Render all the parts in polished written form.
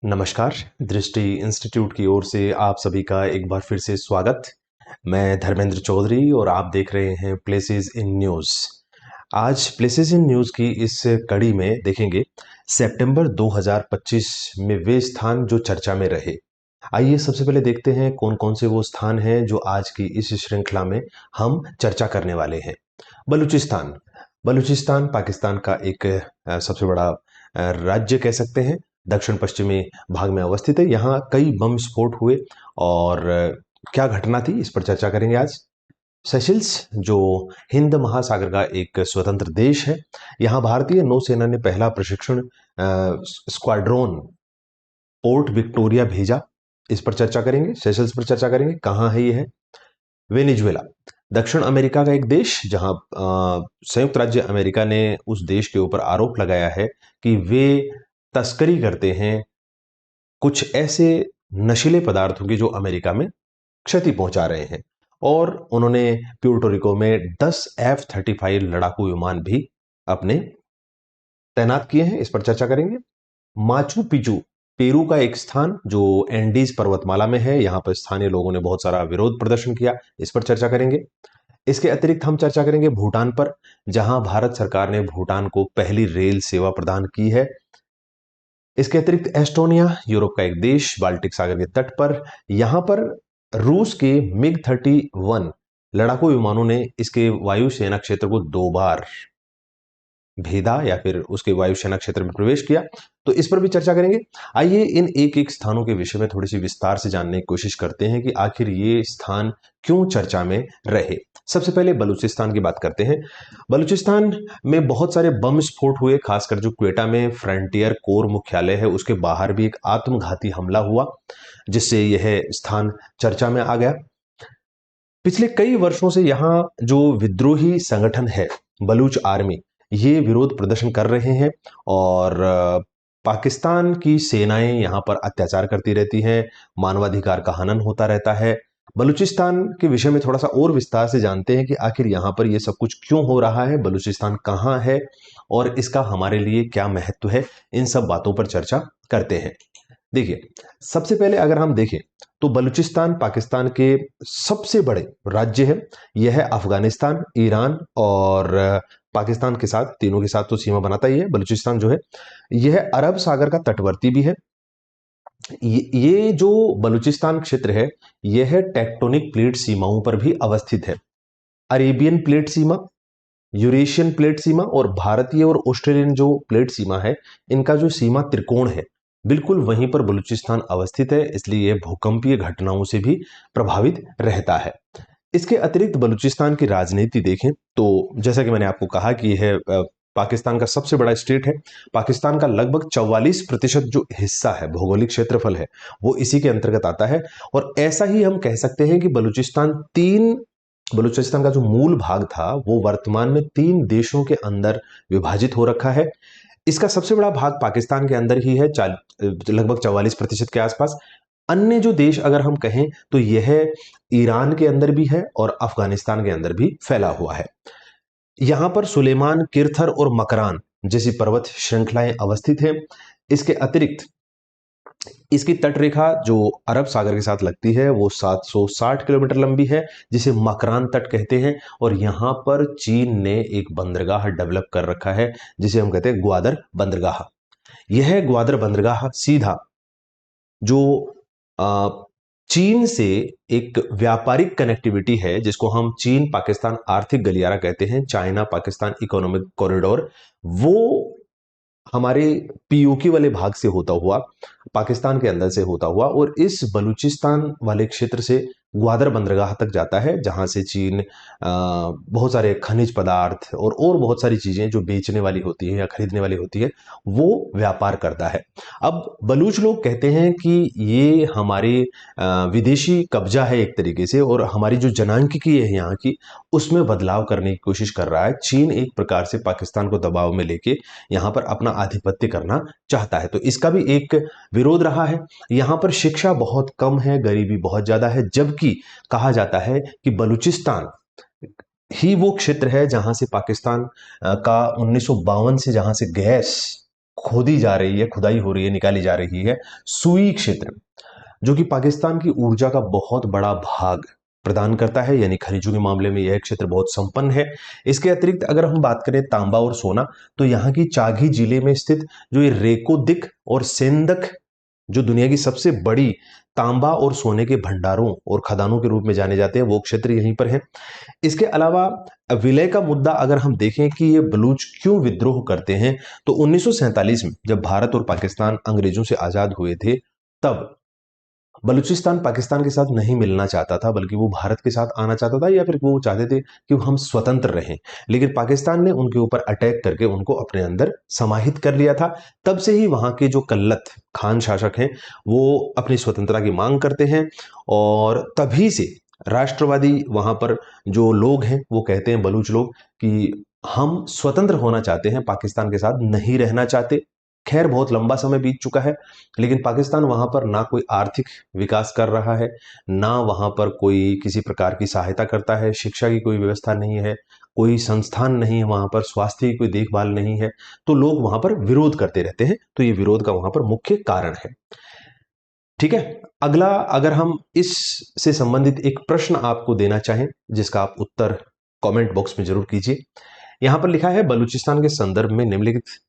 नमस्कार। दृष्टि इंस्टीट्यूट की ओर से आप सभी का एक बार फिर से स्वागत। मैं धर्मेंद्र चौधरी और आप देख रहे हैं प्लेसेस इन न्यूज़। आज प्लेसेस इन न्यूज़ की इस कड़ी में देखेंगे सितंबर 2025 में वे स्थान जो चर्चा में रहे। आइए सबसे पहले देखते हैं कौन कौन से वो स्थान हैं जो आज की इस श्रृंखला में हम चर्चा करने वाले हैं। बलूचिस्तान। बलूचिस्तान पाकिस्तान का एक सबसे बड़ा राज्य कह सकते हैं। दक्षिण पश्चिमी भाग में अवस्थित है। यहाँ कई बम विस्फोट हुए और क्या घटना थी इस पर चर्चा करेंगे आज। सेशल्स जो हिंद महासागर का एक स्वतंत्र देश है, यहाँ भारतीय नौसेना ने पहला प्रशिक्षण स्क्वाड्रोन पोर्ट विक्टोरिया भेजा। इस पर चर्चा करेंगे। सेशल्स पर चर्चा करेंगे। कहाँ है ये है? वेनेजुएला दक्षिण अमेरिका का एक देश जहां संयुक्त राज्य अमेरिका ने उस देश के ऊपर आरोप लगाया है कि वे तस्करी करते हैं कुछ ऐसे नशीले पदार्थों की जो अमेरिका में क्षति पहुंचा रहे हैं, और उन्होंने प्यूर्टो रिको में 10 F-35 लड़ाकू विमान भी अपने तैनात किए हैं। इस पर चर्चा करेंगे। माचू पिचू पेरू का एक स्थान जो एंडीज पर्वतमाला में है, यहां पर स्थानीय लोगों ने बहुत सारा विरोध प्रदर्शन किया। इस पर चर्चा करेंगे। इसके अतिरिक्त हम चर्चा करेंगे भूटान पर, जहां भारत सरकार ने भूटान को पहली रेल सेवा प्रदान की है। इसके अतिरिक्त एस्टोनिया यूरोप का एक देश बाल्टिक सागर के तट पर, यहां पर रूस के मिग-31 लड़ाकू विमानों ने इसके वायुसेना क्षेत्र को 2 बार भेदा या फिर उसके वायुसेना क्षेत्र में प्रवेश किया। तो इस पर भी चर्चा करेंगे। आइए इन एक एक स्थानों के विषय में थोड़ी सी विस्तार से जानने की कोशिश करते हैं कि आखिर ये स्थान क्यों चर्चा में रहे। सबसे पहले बलूचिस्तान की बात करते हैं। बलूचिस्तान में बहुत सारे बम विस्फोट हुए, खासकर जो क्वेटा में फ्रंटियर कोर मुख्यालय है उसके बाहर भी एक आत्मघाती हमला हुआ, जिससे यह स्थान चर्चा में आ गया। पिछले कई वर्षों से यहाँ जो विद्रोही संगठन है बलूच आर्मी, ये विरोध प्रदर्शन कर रहे हैं और पाकिस्तान की सेनाएं यहाँ पर अत्याचार करती रहती हैं, मानवाधिकार का हनन होता रहता है। बलूचिस्तान के विषय में थोड़ा सा और विस्तार से जानते हैं कि आखिर यहाँ पर ये सब कुछ क्यों हो रहा है, बलूचिस्तान कहाँ है और इसका हमारे लिए क्या महत्व है। इन सब बातों पर चर्चा करते हैं। देखिए, सबसे पहले अगर हम देखें तो बलूचिस्तान पाकिस्तान के सबसे बड़े राज्य है। यह है अफगानिस्तान, ईरान और पाकिस्तान के साथ, तीनों के साथ तो सीमा बनाता ही है। बलूचिस्तान जो है यह अरब सागर का तटवर्ती भी है। ये जो बलूचिस्तान क्षेत्र है यह टेक्टोनिक प्लेट सीमाओं पर भी अवस्थित है। अरेबियन प्लेट सीमा, यूरेशियन प्लेट सीमा और भारतीय और ऑस्ट्रेलियन जो प्लेट सीमा है, इनका जो सीमा त्रिकोण है बिल्कुल वहीं पर बलूचिस्तान अवस्थित है, इसलिए यह भूकंपीय घटनाओं से भी प्रभावित रहता है। इसके अतिरिक्त बलूचिस्तान की राजनीति देखें तो जैसा कि मैंने आपको कहा कि यह पाकिस्तान का सबसे बड़ा स्टेट है। पाकिस्तान का लगभग 44% जो हिस्सा है, भौगोलिक क्षेत्रफल है, वो इसी के अंतर्गत आता है। और ऐसा ही हम कह सकते हैं कि बलूचिस्तान का जो मूल भाग था वो वर्तमान में 3 देशों के अंदर विभाजित हो रखा है। इसका सबसे बड़ा भाग पाकिस्तान के अंदर ही है, लगभग 44% के आसपास। अन्य जो देश अगर हम कहें तो यह ईरान के अंदर भी है और अफगानिस्तान के अंदर भी फैला हुआ है। यहां पर सुलेमान, किरथर और मकरान जैसी पर्वत श्रृंखलाएं अवस्थित हैं। इसके अतिरिक्त इसकी तटरेखा जो अरब सागर के साथ लगती है वो 760 किलोमीटर लंबी है, जिसे मकरान तट कहते हैं। और यहाँ पर चीन ने एक बंदरगाह डेवलप कर रखा है जिसे हम कहते हैं ग्वादर बंदरगाह। यह ग्वादर बंदरगाह सीधा जो चीन से एक व्यापारिक कनेक्टिविटी है, जिसको हम चीन पाकिस्तान आर्थिक गलियारा कहते हैं, चाइना पाकिस्तान इकोनॉमिक कॉरिडोर, वो हमारे पीओके वाले भाग से होता हुआ पाकिस्तान के अंदर से होता हुआ और इस बलूचिस्तान वाले क्षेत्र से ग्वादर बंदरगाह तक जाता है, जहां से चीन बहुत सारे खनिज पदार्थ और बहुत सारी चीजें जो बेचने वाली होती है या खरीदने वाली होती है वो व्यापार करता है। अब बलूच लोग कहते हैं कि ये हमारे विदेशी कब्जा है एक तरीके से, और हमारी जो जनांकिकी है यहाँ की उसमें बदलाव करने की कोशिश कर रहा है। चीन एक प्रकार से पाकिस्तान को दबाव में लेके यहाँ पर अपना आधिपत्य करना चाहता है, तो इसका भी एक विरोध रहा है। यहाँ पर शिक्षा बहुत कम है, गरीबी बहुत ज्यादा है, जबकि कहा जाता है कि बलूचिस्तान ही वो क्षेत्र है जहां से पाकिस्तान का 1952 से जहां से गैस खोदी जा रही है, खुदाई हो रही है, निकाली जा रही है सुई क्षेत्र, जो कि पाकिस्तान की ऊर्जा का बहुत बड़ा भाग प्रदान करता है, यानी खनिजों के मामले में यह क्षेत्र बहुत संपन्न है। इसके अतिरिक्त अगर हम बात करें तांबा और सोना, तो यहाँ की चाघी जिले में स्थित जो ये रेकोदिक और सेंदक, जो दुनिया की सबसे बड़ी तांबा और सोने के भंडारों और खदानों के रूप में जाने जाते हैं, वो क्षेत्र यहीं पर है। इसके अलावा विलय का मुद्दा अगर हम देखें कि ये बलूच क्यों विद्रोह करते हैं, तो 1947 में जब भारत और पाकिस्तान अंग्रेजों से आजाद हुए थे, तब बलूचिस्तान पाकिस्तान के साथ नहीं मिलना चाहता था, बल्कि वो भारत के साथ आना चाहता था, या फिर वो चाहते थे कि हम स्वतंत्र रहें। लेकिन पाकिस्तान ने उनके ऊपर अटैक करके उनको अपने अंदर समाहित कर लिया था। तब से ही वहां के जो कल्लत खान शासक हैं, वो अपनी स्वतंत्रता की मांग करते हैं, और तभी से राष्ट्रवादी वहां पर जो लोग हैं वो कहते हैं, बलूच लोग, कि हम स्वतंत्र होना चाहते हैं, पाकिस्तान के साथ नहीं रहना चाहते। खैर बहुत लंबा समय बीत चुका है, लेकिन पाकिस्तान वहां पर ना कोई आर्थिक विकास कर रहा है, ना वहां पर कोई किसी प्रकार की सहायता करता है, शिक्षा की कोई व्यवस्था नहीं है, कोई संस्थान नहीं है वहां पर, स्वास्थ्य की कोई देखभाल नहीं है, तो लोग वहां पर विरोध करते रहते हैं। तो ये विरोध का वहां पर मुख्य कारण है। ठीक है, अगला अगर हम इस से संबंधित एक प्रश्न आपको देना चाहें, जिसका आप उत्तर कमेंट बॉक्स में जरूर कीजिए। यहां पर लिखा है, बलूचिस्तान के संदर्भ में निम्नलिखित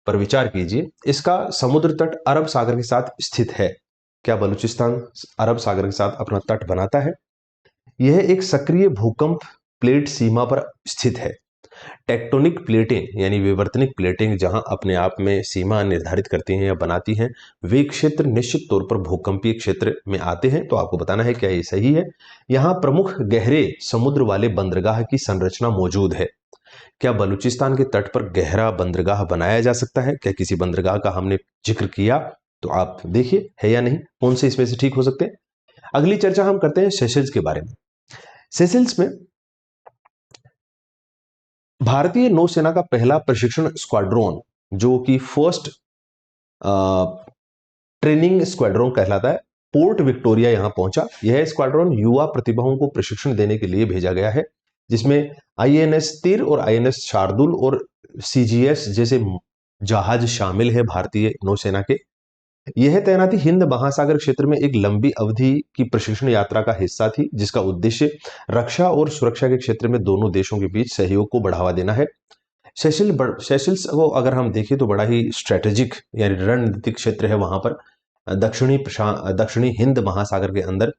पर विचार कीजिए। इसका समुद्र तट अरब सागर के साथ स्थित है। क्या बलूचिस्तान अरब सागर के साथ अपना तट बनाता है? यह एक सक्रिय भूकंप प्लेट सीमा पर स्थित है। टेक्टोनिक प्लेटें यानी विवर्तनिक प्लेटें जहां अपने आप में सीमा निर्धारित करती हैं या बनाती हैं, वे क्षेत्र निश्चित तौर पर भूकंपीय क्षेत्र में आते हैं। तो आपको बताना है क्या ये सही है। यहां प्रमुख गहरे समुद्र वाले बंदरगाह की संरचना मौजूद है। क्या बलूचिस्तान के तट पर गहरा बंदरगाह बनाया जा सकता है? क्या किसी बंदरगाह का हमने जिक्र किया? तो आप देखिए है या नहीं, कौन से इसमें से ठीक हो सकते हैं। अगली चर्चा हम करते हैं सेशल्स के बारे में। सेशल्स में भारतीय नौसेना का पहला प्रशिक्षण स्क्वाड्रोन, जो कि फर्स्ट ट्रेनिंग स्क्वाड्रोन कहलाता है, पोर्ट विक्टोरिया यहां पहुंचा। यह स्क्वाड्रोन युवा प्रतिभाओं को प्रशिक्षण देने के लिए भेजा गया है, जिसमें आईएनएस तीर और आईएनएस शार्दुल और सीजीएस जैसे जहाज शामिल है भारतीय नौसेना के। यह तैनाती हिंद महासागर क्षेत्र में एक लंबी अवधि की प्रशिक्षण यात्रा का हिस्सा थी, जिसका उद्देश्य रक्षा और सुरक्षा के क्षेत्र में दोनों देशों के बीच सहयोग को बढ़ावा देना है। सेशल्स को अगर हम देखें तो बड़ा ही स्ट्रेटेजिक यानी रणनीतिक क्षेत्र है वहां पर, दक्षिणी हिंद महासागर के अंदर।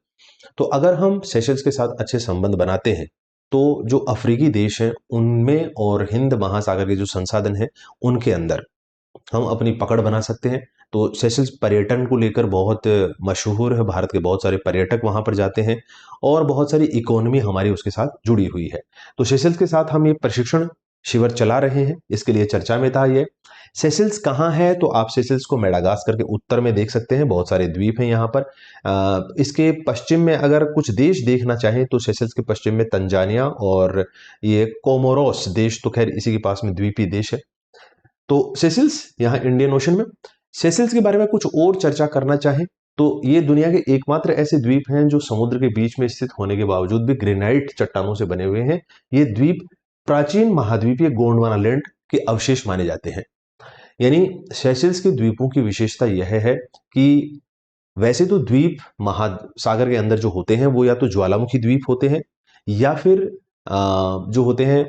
तो अगर हम सेशल्स के साथ अच्छे संबंध बनाते हैं, तो जो अफ्रीकी देश हैं उनमें और हिंद महासागर के जो संसाधन हैं उनके अंदर हम अपनी पकड़ बना सकते हैं। तो सेशल्स पर्यटन को लेकर बहुत मशहूर है, भारत के बहुत सारे पर्यटक वहां पर जाते हैं, और बहुत सारी इकोनॉमी हमारी उसके साथ जुड़ी हुई है। तो सेशल्स के साथ हम ये प्रशिक्षण शिविर चला रहे हैं, इसके लिए चर्चा में था ये। सेशल्स कहाँ है? तो आप सेशल्स को मेडागास्कर के उत्तर में देख सकते हैं, बहुत सारे द्वीप हैं यहाँ पर। इसके पश्चिम में अगर कुछ देश देखना चाहें तो सेशल्स के पश्चिम में तंजानिया और ये कोमोरोस देश, तो खैर इसी के पास में द्वीपीय देश है। तो सेशल्स यहाँ इंडियन ओशन में। सेशल्स के बारे में कुछ और चर्चा करना चाहें तो ये दुनिया के एकमात्र ऐसे द्वीप हैं जो समुद्र के बीच में स्थित होने के बावजूद भी ग्रेनाइट चट्टानों से बने हुए हैं। ये द्वीप प्राचीन महाद्वीपीय गोंडवाना लैंड के अवशेष माने जाते हैं। यानी सेशल्स के द्वीपों की विशेषता यह है कि वैसे तो द्वीप महासागर के अंदर जो होते हैं वो या तो ज्वालामुखी द्वीप होते हैं, या फिर जो होते हैं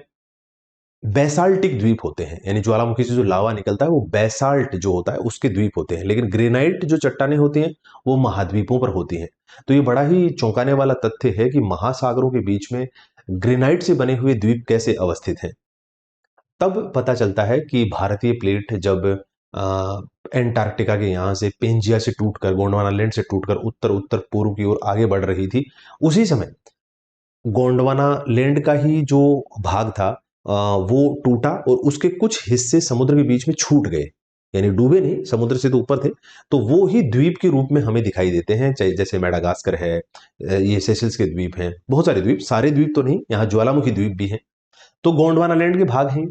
बैसाल्टिक द्वीप होते हैं, यानी ज्वालामुखी से जो लावा निकलता है वो बैसाल्ट जो होता है उसके द्वीप होते हैं। लेकिन ग्रेनाइट जो चट्टानें होती हैं वो महाद्वीपों पर होती हैं। तो ये बड़ा ही चौंकाने वाला तथ्य है कि महासागरों के बीच में ग्रेनाइट से बने हुए द्वीप कैसे अवस्थित हैं। तब पता चलता है कि भारतीय प्लेट जब एंटार्क्टिका के यहाँ से पेंजिया से टूटकर, गोंडवाना लैंड से टूटकर उत्तर उत्तर पूर्व की ओर आगे बढ़ रही थी, उसी समय गोंडवाना लैंड का ही जो भाग था वो टूटा और उसके कुछ हिस्से समुद्र के बीच में छूट गए, यानी डूबे नहीं, समुद्र से तो ऊपर थे। तो वो ही द्वीप के रूप में हमें दिखाई देते हैं, जैसे मेडागास्कर है, ये सेशल्स के द्वीप हैं, बहुत सारे द्वीप, सारे द्वीप तो नहीं, यहाँ ज्वालामुखी द्वीप भी हैं। तो गोंडवाना लैंड के भाग हैं।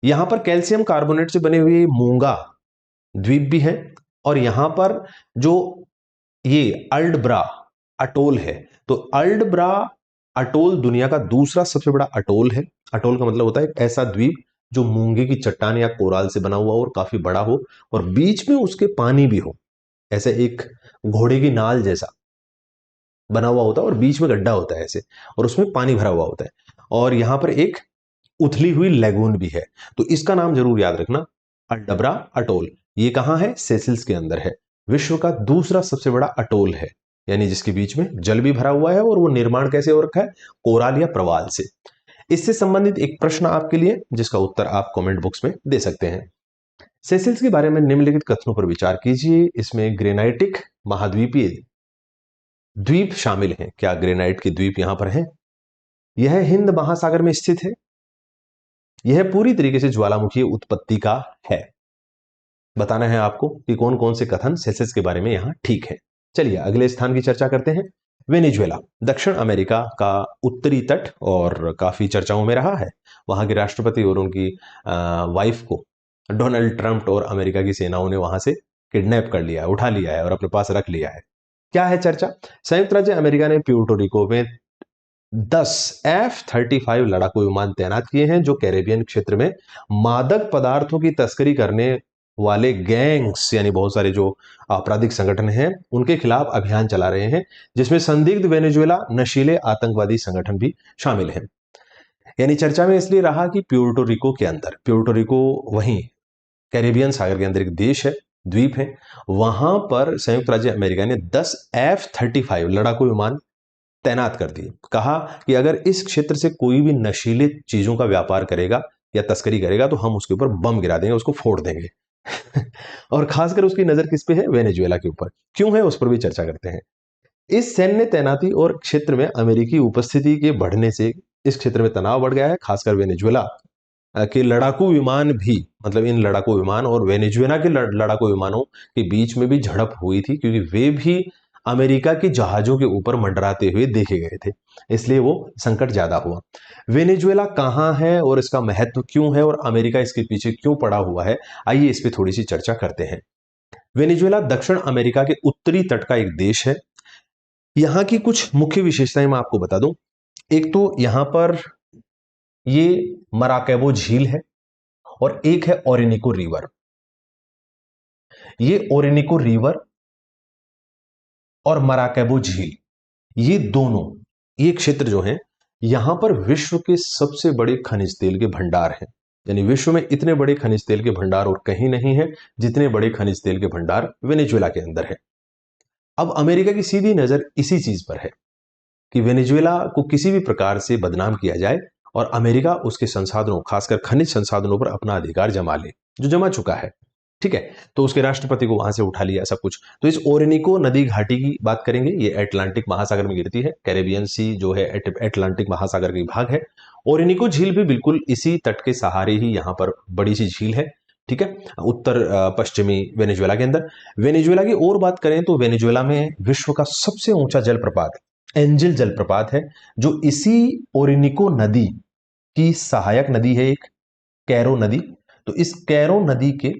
यहां पर कैल्शियम कार्बोनेट से बने हुए मूंगा द्वीप भी हैं, और यहां पर जो ये अल्डब्रा अटोल है, तो अल्डब्रा अटोल दुनिया का दूसरा सबसे बड़ा अटोल है। अटोल का मतलब होता है एक ऐसा द्वीप जो मूंगे की चट्टान या कोराल से बना हुआ हो और काफी बड़ा हो और बीच में उसके पानी भी हो, ऐसे एक घोड़े की नाल जैसा बना हुआ होता है और बीच में गड्ढा होता है ऐसे, और उसमें पानी भरा हुआ होता है, और यहां पर एक उथली हुई लेगून भी है। तो इसका नाम जरूर याद रखना, अल्डब्रा अटोल। ये कहां है? सेसिल्स के अंदर है। विश्व का दूसरा सबसे बड़ा अटोल है, यानी जिसके बीच में जल भी भरा हुआ है, और वो निर्माण कैसे हो रखा है? कोराल या प्रवाल से। इससे संबंधित एक प्रश्न आपके लिए, जिसका उत्तर आप कमेंट बॉक्स में दे सकते हैं। सेसिल्स के बारे में निम्नलिखित कथनों पर विचार कीजिए। इसमें ग्रेनाइटिक महाद्वीपीय द्वीप शामिल हैं। क्या ग्रेनाइट के द्वीप यहां पर हैं? यह हिंद महासागर में स्थित है। यह पूरी तरीके से ज्वालामुखी उत्पत्ति का है। बताना है आपको कि कौन कौन से कथन सेल्सियस के बारे में यहां ठीक है। चलिए अगले स्थान की चर्चा करते हैं। वेनेजुएला, दक्षिण अमेरिका का उत्तरी तट, और काफी चर्चाओं में रहा है। वहां के राष्ट्रपति और उनकी वाइफ को डोनाल्ड ट्रंप और अमेरिका की सेनाओं ने वहां से किडनैप कर लिया है, उठा लिया है और अपने पास रख लिया है। क्या है चर्चा? संयुक्त राज्य अमेरिका ने प्यूर्टो रिको में 10 F-35 लड़ाकू विमान तैनात किए हैं, जो कैरेबियन क्षेत्र में मादक पदार्थों की तस्करी करने वाले गैंग्स, यानी बहुत सारे जो आपराधिक संगठन हैं, उनके खिलाफ अभियान चला रहे हैं, जिसमें संदिग्ध वेनेजुएला नशीले आतंकवादी संगठन भी शामिल हैं। यानी चर्चा में इसलिए रहा कि प्यूर्टो रिको के अंदर, प्यूर्टो रिको वहीं कैरेबियन सागर के अंदर एक देश है, द्वीप है, वहां पर संयुक्त राज्य अमेरिका ने 10 F-35 लड़ाकू विमान तैनात कर दिए। कहा कि अगर इस क्षेत्र से कोई भी नशीले चीजों का व्यापार करेगा या तस्करी करेगा तो हम उसके ऊपर बम गिरा देंगे, उसको फोड़ देंगे। और खासकर उसकी नजर किस पे है? वेनेजुएला के ऊपर। क्यों है, उस पर भी चर्चा करते हैं। इस सैन्य तैनाती और क्षेत्र में अमेरिकी उपस्थिति के बढ़ने से इस क्षेत्र में तनाव बढ़ गया है। खासकर वेनेजुएला के लड़ाकू विमान भी, मतलब इन लड़ाकू विमान और वेनेजुएला के लड़ाकू विमानों के बीच में भी झड़प हुई थी, क्योंकि वे भी अमेरिका के जहाजों के ऊपर मंडराते हुए देखे गए थे, इसलिए वो संकट ज्यादा हुआ। वेनेजुएला कहां है और इसका महत्व क्यों है और अमेरिका इसके पीछे क्यों पड़ा हुआ है, आइए इस पे थोड़ी सी चर्चा करते हैं। वेनेजुएला दक्षिण अमेरिका के उत्तरी तट का एक देश है। यहां की कुछ मुख्य विशेषताएं मैं आपको बता दूं। एक तो यहां पर ये मराकेबो झील है, और एक है ओरिनिको रिवर। ये ओरिनिको रिवर और मराकेबो झील, ये दोनों, ये क्षेत्र जो है, यहां पर विश्व के सबसे बड़े खनिज तेल के भंडार हैं। यानी विश्व में इतने बड़े खनिज तेल के भंडार और कहीं नहीं है जितने बड़े खनिज तेल के भंडार वेनेजुएला के अंदर है। अब अमेरिका की सीधी नजर इसी चीज पर है कि वेनेजुएला को किसी भी प्रकार से बदनाम किया जाए और अमेरिका उसके संसाधनों, खासकर खनिज संसाधनों पर अपना अधिकार जमा ले, जो जमा चुका है। ठीक है, तो उसके राष्ट्रपति को वहां से उठा लिया सब कुछ। तो इस ओरेनिको नदी घाटी की बात करेंगे। ये अटलांटिक महासागर में गिरती है। कैरेबियन सी जो है अटलांटिक महासागर का भाग है। ओरेनिको झील भी बिल्कुल इसी तट के सहारे ही यहाँ पर बड़ी सी झील है। ठीक है, उत्तर पश्चिमी वेनेजुएला के अंदर। वेनेजुएला की और बात करें तो वेनेजुएला में विश्व का सबसे ऊंचा जलप्रपात एंजिल जलप्रपात है, जो इसी ओरिनिको नदी की सहायक नदी है, एक कैरो नदी। तो इस कैरो नदी के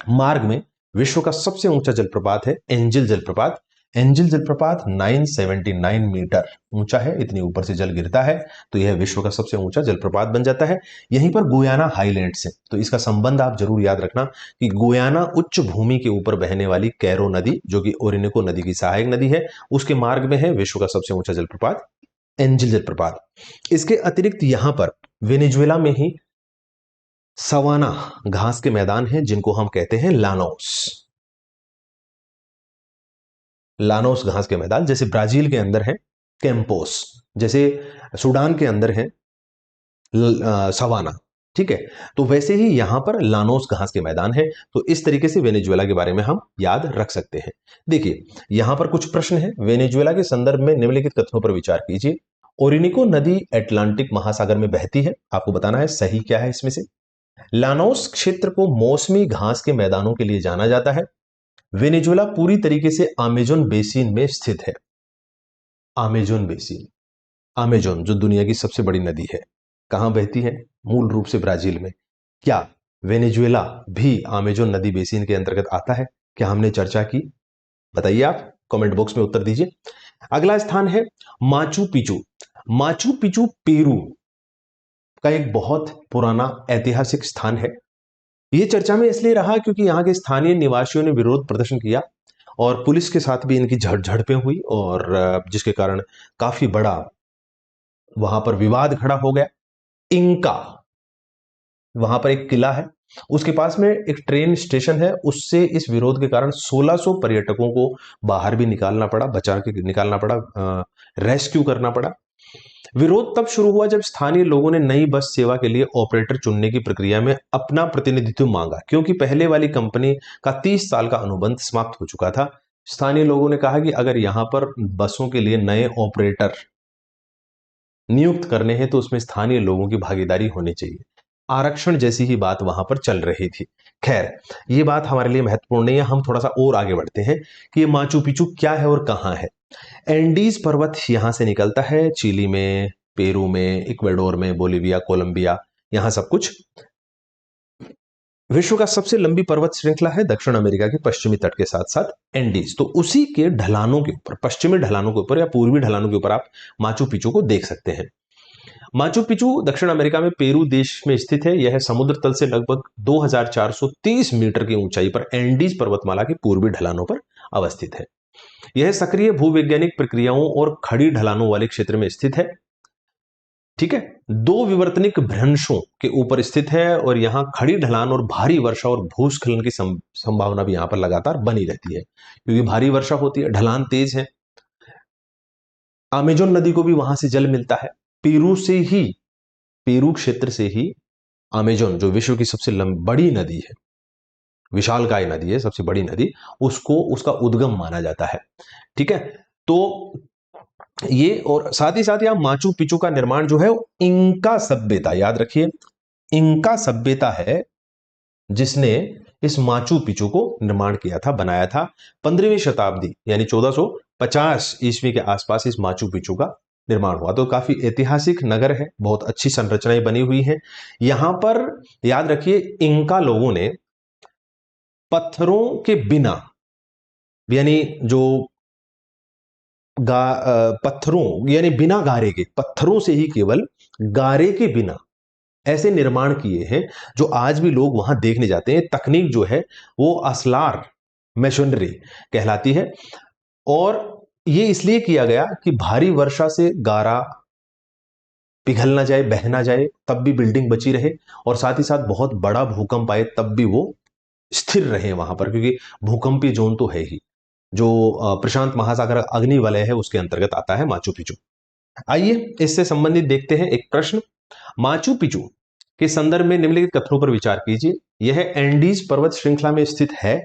मार्ग में विश्व का सबसे ऊंचा जलप्रपात है एंजिल जलप्रपात। एंजिल जलप्रपात 979 मीटर ऊंचा है, इतनी ऊपर से जल गिरता है, तो यह विश्व का सबसे ऊंचा जलप्रपात बन जाता है। यहीं पर गुयाना हाईलैंड से, तो इसका संबंध आप जरूर याद रखना कि गुयाना उच्च भूमि के ऊपर बहने वाली कैरो नदी, जो कि ओरिनिको नदी की सहायक नदी है, उसके मार्ग में है विश्व का सबसे ऊंचा जलप्रपात एंजिल जलप्रपात। इसके अतिरिक्त यहां पर वेनेजुएला में ही सवाना घास के मैदान हैं, जिनको हम कहते हैं लानोस। लानोस घास के मैदान, जैसे ब्राजील के अंदर है कैंपोस, जैसे सूडान के अंदर है सवाना। ठीक है, तो वैसे ही यहां पर लानोस घास के मैदान है। तो इस तरीके से वेनेजुएला के बारे में हम याद रख सकते हैं। देखिए यहां पर कुछ प्रश्न है। वेनेजुएला के संदर्भ में निम्नलिखित कथनों पर विचार कीजिए। ओरिनिको नदी अटलांटिक महासागर में बहती है, आपको बताना है सही क्या है इसमें से। लानोस क्षेत्र को मौसमी घास के मैदानों के लिए जाना जाता है। वेनेजुएला पूरी तरीके से अमेजन बेसिन में स्थित है। अमेजन बेसिन, अमेजन जो दुनिया की सबसे बड़ी नदी है, कहां बहती है? मूल रूप से ब्राजील में। क्या वेनेजुएला भी अमेजन नदी बेसिन के अंतर्गत आता है? क्या हमने चर्चा की? बताइए, आप कमेंट बॉक्स में उत्तर दीजिए। अगला स्थान है Machu Picchu. Machu Picchu Peru का एक बहुत पुराना ऐतिहासिक स्थान है। ये चर्चा में इसलिए रहा क्योंकि यहाँ के स्थानीय निवासियों ने विरोध प्रदर्शन किया और पुलिस के साथ भी इनकी झड़पें हुई, और जिसके कारण काफी बड़ा वहां पर विवाद खड़ा हो गया। इंका, वहां पर एक किला है, उसके पास में एक ट्रेन स्टेशन है, उससे इस विरोध के कारण 1600 पर्यटकों को बाहर भी निकालना पड़ा, बचा के निकालना पड़ा, रेस्क्यू करना पड़ा। विरोध तब शुरू हुआ जब स्थानीय लोगों ने नई बस सेवा के लिए ऑपरेटर चुनने की प्रक्रिया में अपना प्रतिनिधित्व मांगा, क्योंकि पहले वाली कंपनी का 30 साल का अनुबंध समाप्त हो चुका था। स्थानीय लोगों ने कहा कि अगर यहां पर बसों के लिए नए ऑपरेटर नियुक्त करने हैं तो उसमें स्थानीय लोगों की भागीदारी होनी चाहिए। आरक्षण जैसी ही बात वहां पर चल रही थी। खैर, ये बात हमारे लिए महत्वपूर्ण नहीं है, हम थोड़ा सा और आगे बढ़ते हैं कि ये माचू पिचू क्या है और कहां है। एंडीज पर्वत यहां से निकलता है, चिली में, पेरू में, इक्वेडोर में, बोलीविया, कोलंबिया, यहां सब कुछ। विश्व का सबसे लंबी पर्वत श्रृंखला है दक्षिण अमेरिका के पश्चिमी तट के साथ साथ एंडीज। तो उसी के ढलानों के ऊपर, पश्चिमी ढलानों के ऊपर या पूर्वी ढलानों के ऊपर आप माचू पिचू को देख सकते हैं। माचू पिचू दक्षिण अमेरिका में पेरू देश में स्थित है। यह समुद्र तल से लगभग 2430 मीटर की ऊंचाई पर एंडीज पर्वतमाला के पूर्वी ढलानों पर अवस्थित है। यह सक्रिय भूवैज्ञानिक प्रक्रियाओं और खड़ी ढलानों वाले क्षेत्र में स्थित है। ठीक है, 2 विवर्तनिक भ्रंशों के ऊपर स्थित है और यहां खड़ी ढलान और भारी वर्षा और भूस्खलन की संभावना भी यहां पर लगातार बनी रहती है, क्योंकि भारी वर्षा होती है, ढलान तेज है। अमेजन नदी को भी वहां से जल मिलता है। पेरू क्षेत्र से ही अमेजन, जो विश्व की सबसे बड़ी नदी है, विशालकाय नदी है, सबसे बड़ी नदी, उसको उसका उद्गम माना जाता है। ठीक है, तो ये, और साथ ही साथ यहां माचू पिचू का निर्माण जो है इंका सभ्यता, याद रखिए, इंका सभ्यता है जिसने इस माचू पिचू को निर्माण किया था, बनाया था। 15वीं शताब्दी यानी 1450 ईस्वी के आसपास इस माचू पिचू का निर्माण हुआ। तो काफी ऐतिहासिक नगर है, बहुत अच्छी संरचनाएं बनी हुई हैं यहां पर। याद रखिए, इंका लोगों ने पत्थरों के बिना, यानी जो पत्थरों यानी बिना गारे के, पत्थरों से ही केवल, गारे के बिना ऐसे निर्माण किए हैं जो आज भी लोग वहां देखने जाते हैं। तकनीक जो है वो असलार मेशनरी कहलाती है, और ये इसलिए किया गया कि भारी वर्षा से गारा पिघल ना जाए, बह ना जाए, तब भी बिल्डिंग बची रहे, और साथ ही साथ बहुत बड़ा भूकंप आए तब भी वो स्थिर रहे वहां पर, क्योंकि भूकंपीय जोन तो है ही, जो प्रशांत महासागर अग्नि वलय है उसके अंतर्गत आता है माचू पिचू। आइए इससे संबंधित देखते हैं एक प्रश्न। माचू पिचू के संदर्भ में निम्नलिखित कथनों पर विचार कीजिए। यह एंडीज पर्वत श्रृंखला में स्थित है,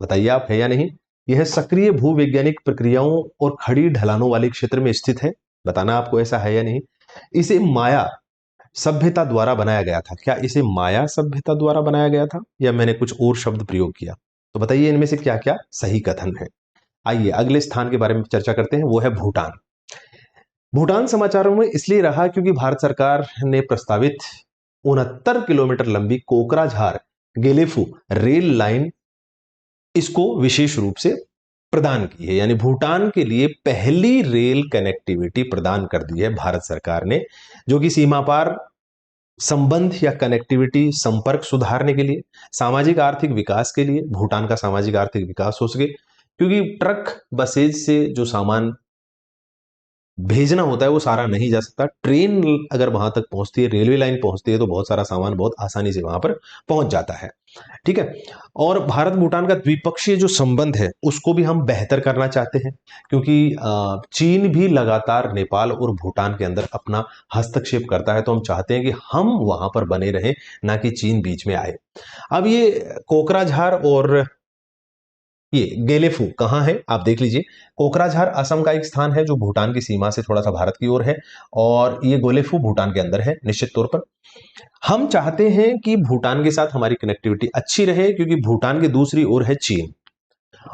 बताइए आप, है या नहीं। यह सक्रिय भूवैज्ञानिक प्रक्रियाओं और खड़ी ढलानों वाले क्षेत्र में स्थित है, बताना आपको ऐसा है या नहीं। इसे माया सभ्यता द्वारा बनाया गया था, क्या इसे माया सभ्यता द्वारा बनाया गया था या मैंने कुछ और शब्द प्रयोग किया, तो बताइए इनमें से क्या क्या सही कथन है। आइए अगले स्थान के बारे में चर्चा करते हैं, वो है भूटान। भूटान समाचारों में इसलिए रहा क्योंकि भारत सरकार ने प्रस्तावित 69 किलोमीटर लंबी कोकराझार गेलेफू रेल लाइन इसको विशेष रूप से प्रदान की है, यानी भूटान के लिए पहली रेल कनेक्टिविटी प्रदान कर दी है भारत सरकार ने, जो कि सीमा पार संबंध या कनेक्टिविटी, संपर्क सुधारने के लिए, सामाजिक आर्थिक विकास के लिए, भूटान का सामाजिक आर्थिक विकास हो सके, क्योंकि ट्रक बसेज से जो सामान भेजना होता है वो सारा नहीं जा सकता। ट्रेन अगर वहां तक पहुंचती है, रेलवे लाइन पहुंचती है, तो बहुत सारा सामान बहुत आसानी से वहां पर पहुंच जाता है। ठीक है, और भारत भूटान का द्विपक्षीय जो संबंध है उसको भी हम बेहतर करना चाहते हैं, क्योंकि चीन भी लगातार नेपाल और भूटान के अंदर अपना हस्तक्षेप करता है, तो हम चाहते हैं कि हम वहां पर बने रहें, ना कि चीन बीच में आए। अब ये कोकराझार और ये गेलेफू कहाँ है आप देख लीजिए। कोकराझार असम का एक स्थान है जो भूटान की सीमा से थोड़ा सा भारत की ओर है, और ये गोलेफू भूटान के अंदर है निश्चित तौर पर। हम चाहते हैं कि भूटान के साथ हमारी कनेक्टिविटी अच्छी रहे, क्योंकि भूटान की दूसरी ओर है चीन,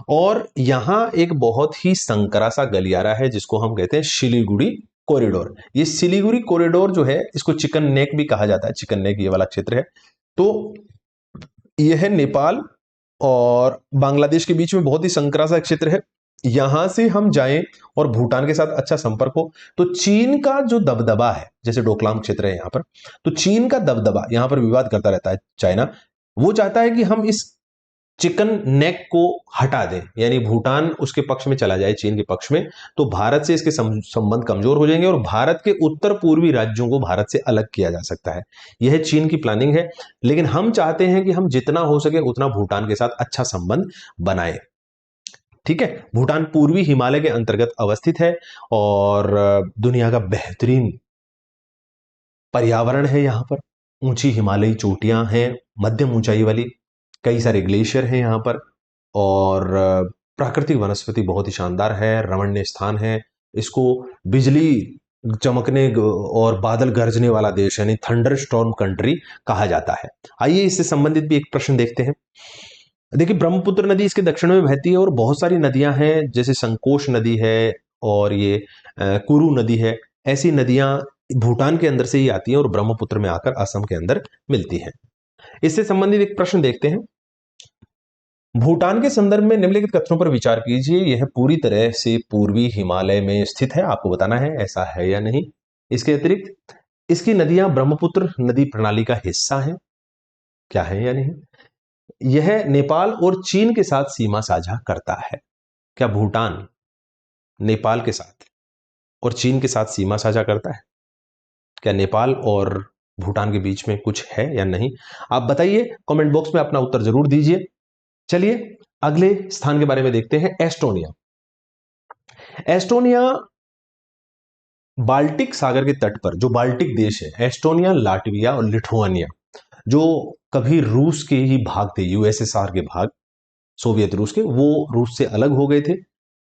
और यहां एक बहुत ही संकरा सा गलियारा है जिसको हम कहते हैं सिलीगुड़ी कॉरिडोर। ये सिलीगुड़ी कॉरिडोर जो है, इसको चिकन नेक भी कहा जाता है, चिकन नेक ये वाला क्षेत्र है। तो यह नेपाल और बांग्लादेश के बीच में बहुत ही संकरा सा क्षेत्र है, यहां से हम जाएं और भूटान के साथ अच्छा संपर्क हो, तो चीन का जो दबदबा है, जैसे डोकलाम क्षेत्र है यहां पर, तो चीन का दबदबा यहां पर विवाद करता रहता है चाइना, वो चाहता है कि हम इस चिकन नेक को हटा दें, यानी भूटान उसके पक्ष में चला जाए, चीन के पक्ष में, तो भारत से इसके संबंध कमजोर हो जाएंगे और भारत के उत्तर पूर्वी राज्यों को भारत से अलग किया जा सकता है। यह चीन की प्लानिंग है, लेकिन हम चाहते हैं कि हम जितना हो सके उतना भूटान के साथ अच्छा संबंध बनाए। ठीक है, भूटान पूर्वी हिमालय के अंतर्गत अवस्थित है और दुनिया का बेहतरीन पर्यावरण है यहां पर। ऊंची हिमालयी चोटियां हैं, मध्यम ऊंचाई वाली, कई सारे ग्लेशियर हैं यहाँ पर, और प्राकृतिक वनस्पति बहुत ही शानदार है, रमणीय स्थान है। इसको बिजली चमकने और बादल गरजने वाला देश यानी थंडर स्टॉर्म कंट्री कहा जाता है। आइए इससे संबंधित भी एक प्रश्न देखते हैं। देखिए, ब्रह्मपुत्र नदी इसके दक्षिण में बहती है और बहुत सारी नदियां हैं, जैसे संकोश नदी है और ये कुरु नदी है। ऐसी नदियां भूटान के अंदर से ही आती हैं और ब्रह्मपुत्र में आकर असम के अंदर मिलती हैं। इससे संबंधित एक प्रश्न देखते हैं। भूटान के संदर्भ में निम्नलिखित कथनों पर विचार कीजिए। यह पूरी तरह से पूर्वी हिमालय में स्थित है, आपको बताना है ऐसा है या नहीं। इसके अतिरिक्त इसकी नदियां ब्रह्मपुत्र नदी प्रणाली का हिस्सा हैं, क्या है या नहीं। यह नेपाल और चीन के साथ सीमा साझा करता है, क्या भूटान नेपाल के साथ और चीन के साथ सीमा साझा करता है, क्या नेपाल और भूटान के बीच में कुछ है या नहीं। आप बताइए, कमेंट बॉक्स में अपना उत्तर जरूर दीजिए। चलिए अगले स्थान के बारे में देखते हैं, एस्टोनिया। एस्टोनिया बाल्टिक सागर के तट पर जो बाल्टिक देश है, एस्टोनिया, लाटविया और लिथुआनिया, जो कभी रूस के ही भाग थे, यूएसएसआर के भाग, सोवियत रूस के, वो रूस से अलग हो गए थे।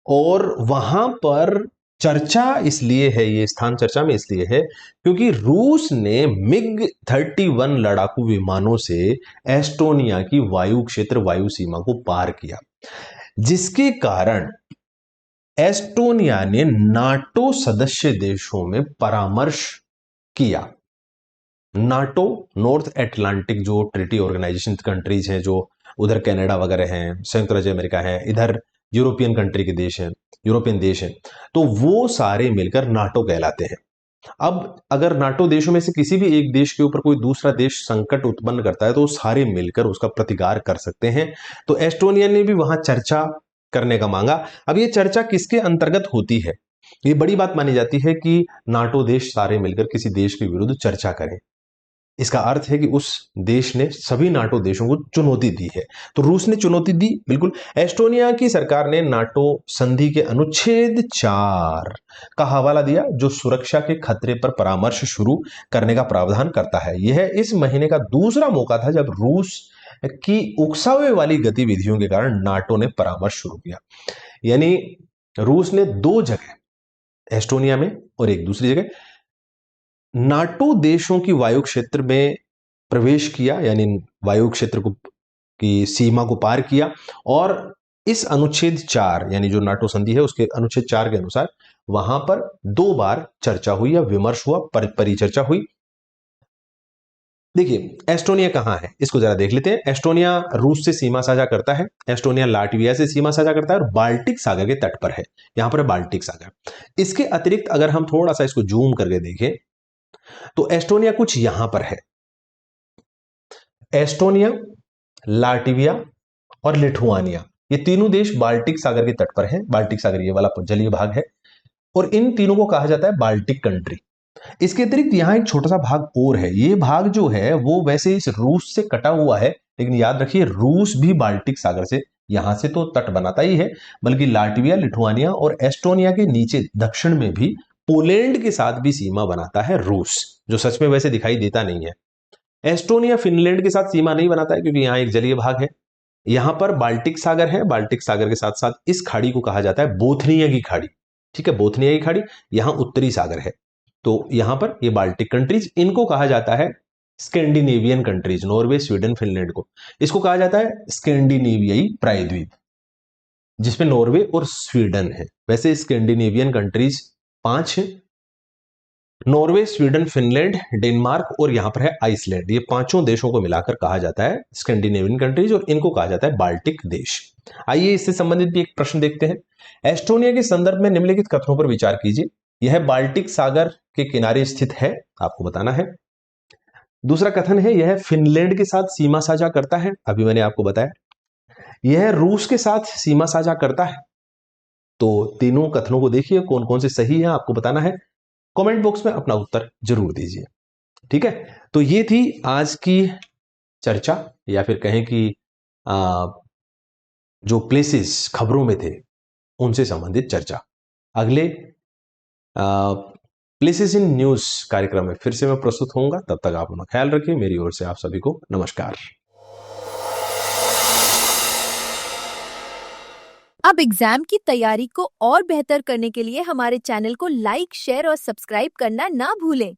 और वहां पर चर्चा इसलिए है, ये स्थान चर्चा में इसलिए है क्योंकि रूस ने मिग 31 लड़ाकू विमानों से एस्टोनिया की वायु क्षेत्र, वायु सीमा को पार किया, जिसके कारण एस्टोनिया ने नाटो सदस्य देशों में परामर्श किया। नाटो, नॉर्थ एटलांटिक जो ट्रीटी ऑर्गेनाइजेशन कंट्रीज हैं, जो उधर कनाडा वगैरह हैं, संयुक्त राज्य अमेरिका है, इधर यूरोपियन कंट्री के देश हैं, यूरोपियन देश हैं, तो वो सारे मिलकर नाटो कहलाते हैं। अब अगर नाटो देशों में से किसी भी एक देश के ऊपर कोई दूसरा देश संकट उत्पन्न करता है तो सारे मिलकर उसका प्रतिकार कर सकते हैं। तो एस्टोनिया ने भी वहां चर्चा करने का मांगा। अब ये चर्चा किसके अंतर्गत होती है, ये बड़ी बात मानी जाती है कि नाटो देश सारे मिलकर किसी देश के विरुद्ध चर्चा करें। इसका अर्थ है कि उस देश ने सभी नाटो देशों को चुनौती दी है। तो रूस ने चुनौती दी, बिल्कुल। एस्टोनिया की सरकार ने नाटो संधि के अनुच्छेद 4 का हवाला दिया, जो सुरक्षा के खतरे पर परामर्श शुरू करने का प्रावधान करता है। यह इस महीने का दूसरा मौका था जब रूस की उकसावे वाली गतिविधियों के कारण नाटो ने परामर्श शुरू किया। यानी रूस ने दो जगह, एस्टोनिया में और एक दूसरी जगह, नाटो देशों की वायु क्षेत्र में प्रवेश किया, यानी वायु क्षेत्र को की सीमा को पार किया। और इस अनुच्छेद 4 यानी जो नाटो संधि है उसके अनुच्छेद 4 के अनुसार वहां पर 2 बार चर्चा हुई या विमर्श हुआ, परिचर्चा हुई। देखिए एस्टोनिया कहां है, इसको जरा देख लेते हैं। एस्टोनिया रूस से सीमा साझा करता है, एस्टोनिया लाटविया से सीमा साझा करता है और बाल्टिक सागर के तट पर है। यहां पर है बाल्टिक सागर। इसके अतिरिक्त अगर हम थोड़ा सा इसको जूम करके देखें तो एस्टोनिया कुछ यहां पर है। एस्टोनिया, लाटविया और लिथुआनिया, ये तीनों देश बाल्टिक सागर के तट पर हैं। बाल्टिक सागर ये वाला जलीय भाग है और इन तीनों को कहा जाता है बाल्टिक कंट्री। इसके अतिरिक्त यहां एक छोटा सा भाग और है। ये भाग जो है वो वैसे इस रूस से कटा हुआ है, लेकिन याद रखिए रूस भी बाल्टिक सागर से यहां से तो तट बनाता ही है, बल्कि लाटविया, लिथुआनिया और एस्टोनिया के नीचे दक्षिण में भी पोलैंड के साथ भी सीमा बनाता है रूस, जो सच में वैसे दिखाई देता नहीं है। एस्टोनिया फिनलैंड के साथ सीमा नहीं बनाता है क्योंकि यहां एक जलीय भाग है। यहां पर बाल्टिक सागर है, बाल्टिक सागर के साथ साथ इस खाड़ी को कहा जाता है बोथनिया की खाड़ी। ठीक है, बोथनिया की खाड़ी, यहां उत्तरी सागर है। तो यहां पर ये बाल्टिक कंट्रीज, इनको कहा जाता है Scandinavian countries, Norway, Sweden, Finland को इसको कहा जाता है स्कैंडिनेवियाई प्रायद्वीप, जिसमें नॉर्वे और स्वीडन है। वैसे स्कैंडिनेवियन कंट्रीज 5 हैं, नॉर्वे, स्वीडन, फिनलैंड, डेनमार्क और यहां पर है आइसलैंड। ये पांचों देशों को मिलाकर कहा जाता है स्कैंडिनेवियन कंट्रीज, और इनको कहा जाता है बाल्टिक देश। आइए इससे संबंधित भी एक प्रश्न देखते हैं। एस्टोनिया के संदर्भ में निम्नलिखित कथनों पर विचार कीजिए। यह बाल्टिक सागर के किनारे स्थित है, आपको बताना है। दूसरा कथन है यह फिनलैंड के साथ सीमा साझा करता है, अभी मैंने आपको बताया। यह रूस के साथ सीमा साझा करता है। तो तीनों कथनों को देखिए कौन कौन से सही है, आपको बताना है। कमेंट बॉक्स में अपना उत्तर जरूर दीजिए। ठीक है, तो ये थी आज की चर्चा, या फिर कहें कि जो प्लेसेस खबरों में थे उनसे संबंधित चर्चा। अगले प्लेसेस इन न्यूज कार्यक्रम में फिर से मैं प्रस्तुत होऊंगा। तब तक आप अपना ख्याल रखिए। मेरी ओर से आप सभी को नमस्कार। अब एग्जाम की तैयारी को और बेहतर करने के लिए हमारे चैनल को लाइक, शेयर और सब्सक्राइब करना ना भूलें।